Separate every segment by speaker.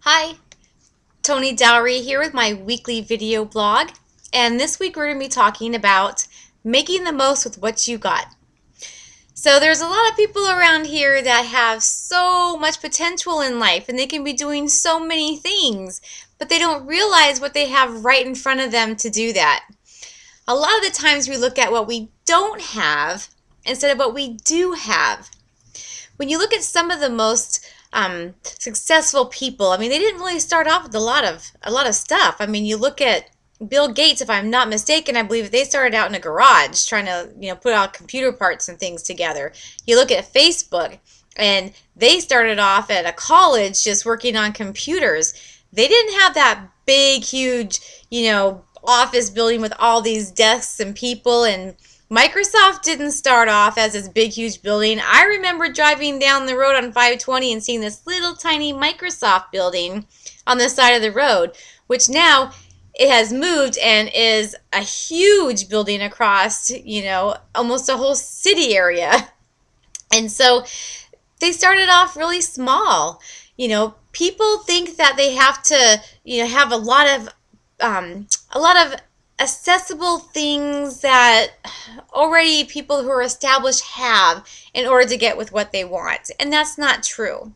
Speaker 1: Hi, Toni Dowrey here with my weekly video blog, and this week we're going to be talking about making the most with what you got. So there's a lot of people around here that have so much potential in life and they can be doing so many things, but they don't realize what they have right in front of them to do that. A lot of the times we look at what we don't have instead of what we do have. When you look at some of the most successful people, I mean, they didn't really start off with a lot of stuff. I mean, you look at Bill Gates, if I'm not mistaken, I believe they started out in a garage trying to, put out computer parts and things together. You look at Facebook, and they started off at a college just working on computers. They didn't have that big, huge, office building with all these desks and people, and Microsoft didn't start off as this big, huge building. I remember driving down the road on 520 and seeing this little tiny Microsoft building on the side of the road, which now it has moved and is a huge building across, almost a whole city area. And so they started off really small. People think that they have to, have a lot of accessible things that already people who are established have in order to get with what they want. And that's not true.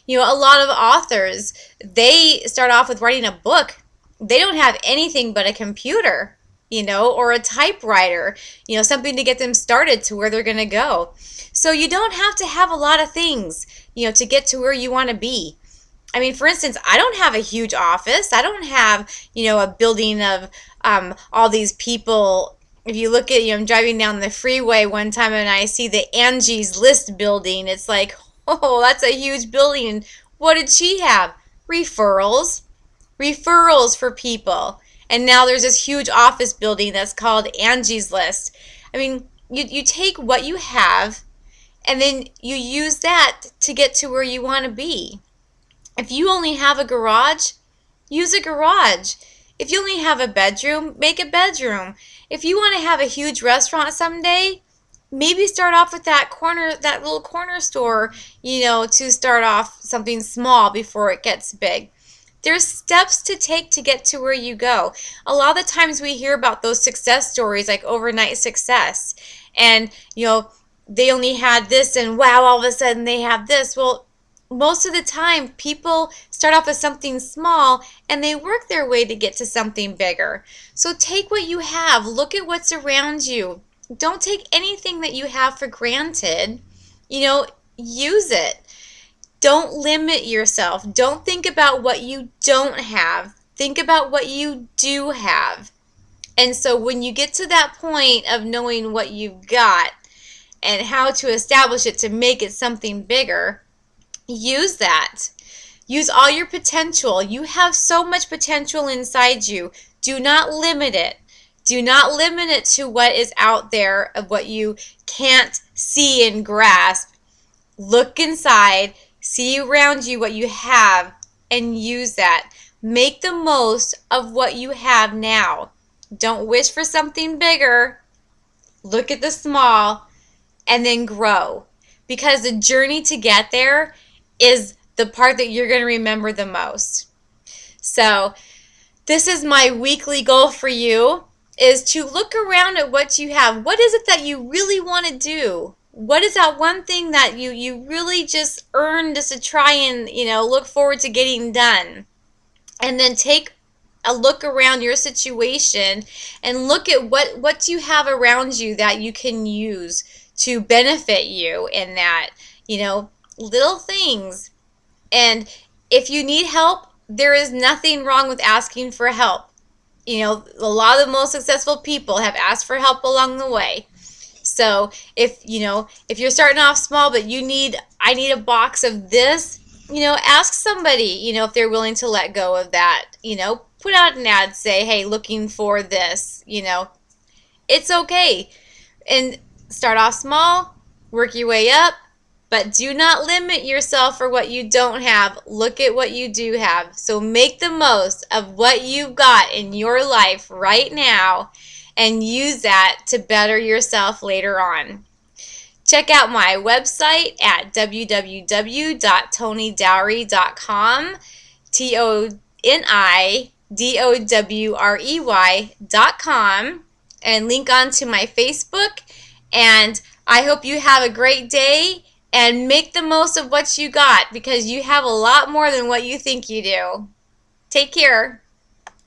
Speaker 1: A lot of authors, they start off with writing a book. They don't have anything but a computer, or a typewriter, something to get them started to where they're going to go. So you don't have to have a lot of things, to get to where you want to be. I mean, for instance, I don't have a huge office. I don't have, a building of all these people. If you look at, I'm driving down the freeway one time and I see the Angie's List building. It's like, oh, that's a huge building. What did she have? Referrals. Referrals for people. And now there's this huge office building that's called Angie's List. I mean, you take what you have and then you use that to get to where you want to be. If you only have a garage, use a garage. If you only have a bedroom, make a bedroom. If you want to have a huge restaurant someday, maybe start off with that little corner store, to start off something small before it gets big. There's steps to take to get to where you go. A lot of the times we hear about those success stories like overnight success. And, they only had this and wow, all of a sudden they have this. Well, most of the time, people start off with something small and they work their way to get to something bigger. So take what you have. Look at what's around you. Don't take anything that you have for granted. Use it. Don't limit yourself. Don't think about what you don't have. Think about what you do have. And so when you get to that point of knowing what you've got and how to establish it to make it something bigger, use that. Use all your potential. You have so much potential inside you. Do not limit it. Do not limit it to what is out there of what you can't see and grasp. Look inside, see around you what you have, and use that. Make the most of what you have now. Don't wish for something bigger. Look at the small and then grow. Because the journey to get there is the part that you're going to remember the most. So this is my weekly goal for you, is to look around at what you have. What is it that you really want to do? What is that one thing that you really just earned just to try and, look forward to getting done? And then take a look around your situation and look at what you have around you that you can use to benefit you in that, little things. And if you need help, there is nothing wrong with asking for help. A lot of the most successful people have asked for help along the way. So if you're starting off small, but I need a box of this, ask somebody, if they're willing to let go of that. Put out an ad, say, hey, looking for this, it's okay. And start off small, work your way up, but do not limit yourself for what you don't have. Look at what you do have. So make the most of what you've got in your life right now and use that to better yourself later on. Check out my website at www.tonidowrey.com. ToniDowrey.com, and link on to my Facebook. And I hope you have a great day and make the most of what you got, because you have a lot more than what you think you do. Take care.